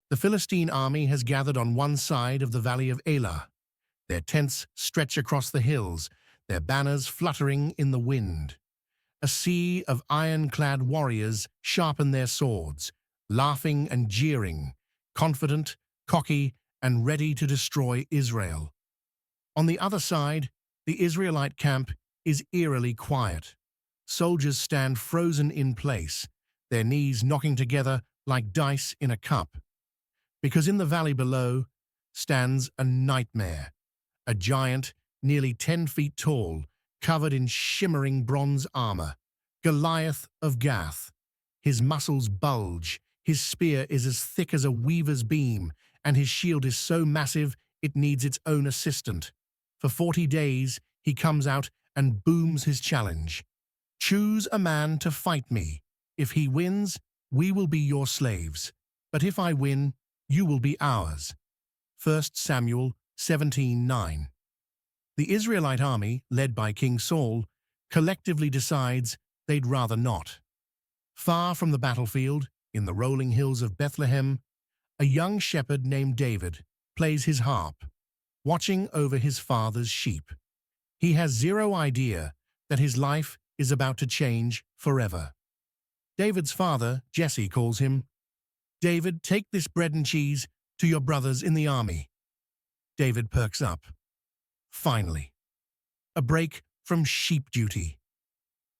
The Philistine army has gathered on one side of the valley of Elah. Their tents stretch across the hills, their banners fluttering in the wind. A sea of iron-clad warriors sharpen their swords, laughing and jeering, confident, cocky, and ready to destroy Israel. On the other side, the Israelite camp is eerily quiet. Soldiers stand frozen in place, their knees knocking together like dice in a cup. Because in the valley below stands a nightmare, a giant nearly 10 feet tall, covered in shimmering bronze armor, Goliath of Gath. His muscles bulge, his spear is as thick as a weaver's beam, and his shield is so massive it needs its own assistant. For 40 days, he comes out and booms his challenge. Choose a man to fight me. If he wins, we will be your slaves. But if I win, you will be ours. 1 Samuel 17:9. The Israelite army, led by King Saul, collectively decides they'd rather not. Far from the battlefield, in the rolling hills of Bethlehem, a young shepherd named David plays his harp, watching over his father's sheep. He has zero idea that his life is about to change forever. David's father, Jesse, calls him, "David, take this bread and cheese to your brothers in the army." David perks up. Finally, a break from sheep duty.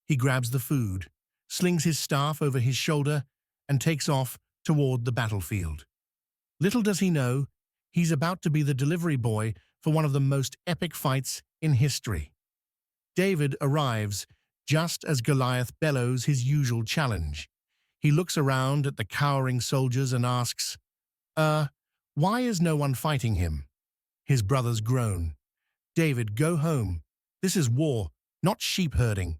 He grabs the food, slings his staff over his shoulder, and takes off toward the battlefield. Little does he know, he's about to be the delivery boy for one of the most epic fights in history. David arrives just as Goliath bellows his usual challenge. He looks around at the cowering soldiers and asks, why is no one fighting him?" His brothers groan. "David, go home. This is war, not sheep herding."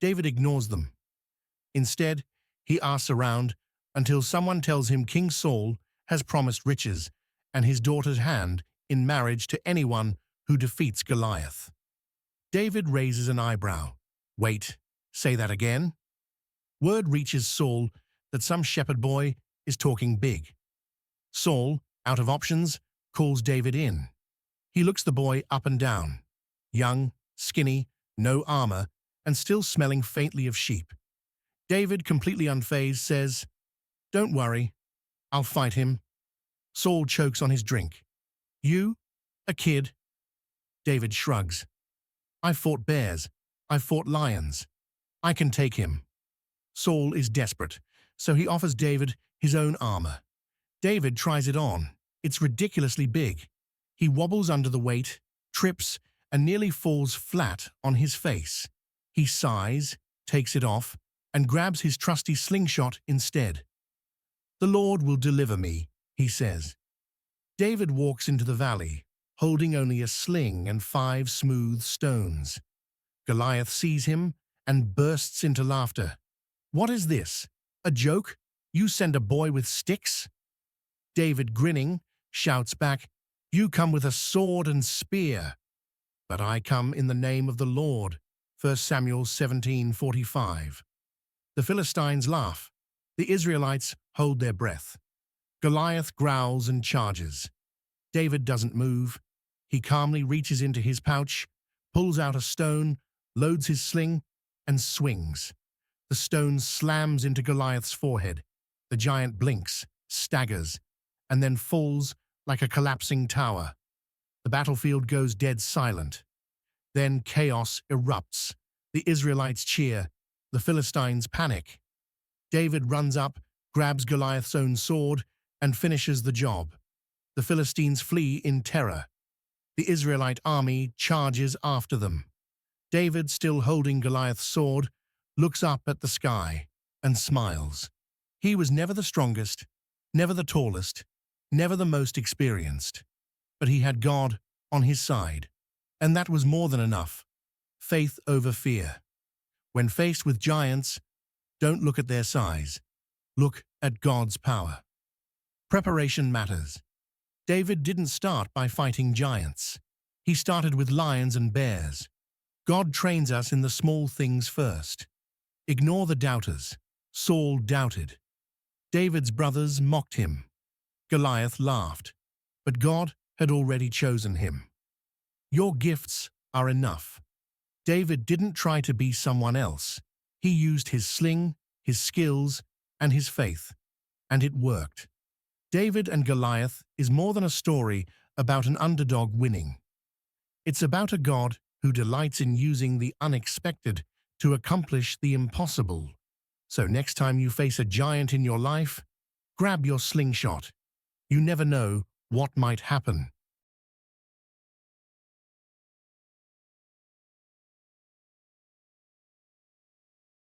David ignores them. Instead, he asks around until someone tells him King Saul has promised riches and his daughter's hand in marriage to anyone who defeats Goliath. David raises an eyebrow. "Wait, say that again?" Word reaches Saul that some shepherd boy is talking big. Saul, out of options, calls David in. He looks the boy up and down. Young, skinny, no armor, and still smelling faintly of sheep. David, completely unfazed, says, "Don't worry, I'll fight him." Saul chokes on his drink. "You? A kid?" David shrugs. "I've fought bears. I've fought lions. I can take him." Saul is desperate, so he offers David his own armor. David tries it on. It's ridiculously big. He wobbles under the weight, trips, and nearly falls flat on his face. He sighs, takes it off, and grabs his trusty slingshot instead. "The Lord will deliver me," he says. David walks into the valley, holding only a sling and 5 smooth stones. Goliath sees him and bursts into laughter. "What is this? A joke? You send a boy with sticks?" David, grinning, shouts back, "You come with a sword and spear." "But I come in the name of the Lord." 1 Samuel 17:45. The Philistines laugh. The Israelites hold their breath. Goliath growls and charges. David doesn't move. He calmly reaches into his pouch, pulls out a stone, loads his sling, and swings. The stone slams into Goliath's forehead. The giant blinks, staggers, and then falls like a collapsing tower. The battlefield goes dead silent. Then chaos erupts. The Israelites cheer. The Philistines panic. David runs up, grabs Goliath's own sword, and finishes the job. The Philistines flee in terror. The Israelite army charges after them. David, still holding Goliath's sword, looks up at the sky and smiles. He was never the strongest, never the tallest, never the most experienced, but he had God on his side, and that was more than enough. Faith over fear. When faced with giants, don't look at their size. Look at God's power. Preparation matters. David didn't start by fighting giants. He started with lions and bears. God trains us in the small things first. Ignore the doubters. Saul doubted. David's brothers mocked him. Goliath laughed, but God had already chosen him. Your gifts are enough. David didn't try to be someone else. He used his sling, his skills, and his faith, and it worked. David and Goliath is more than a story about an underdog winning. It's about a God who delights in using the unexpected to accomplish the impossible. So next time you face a giant in your life, grab your slingshot. You never know what might happen.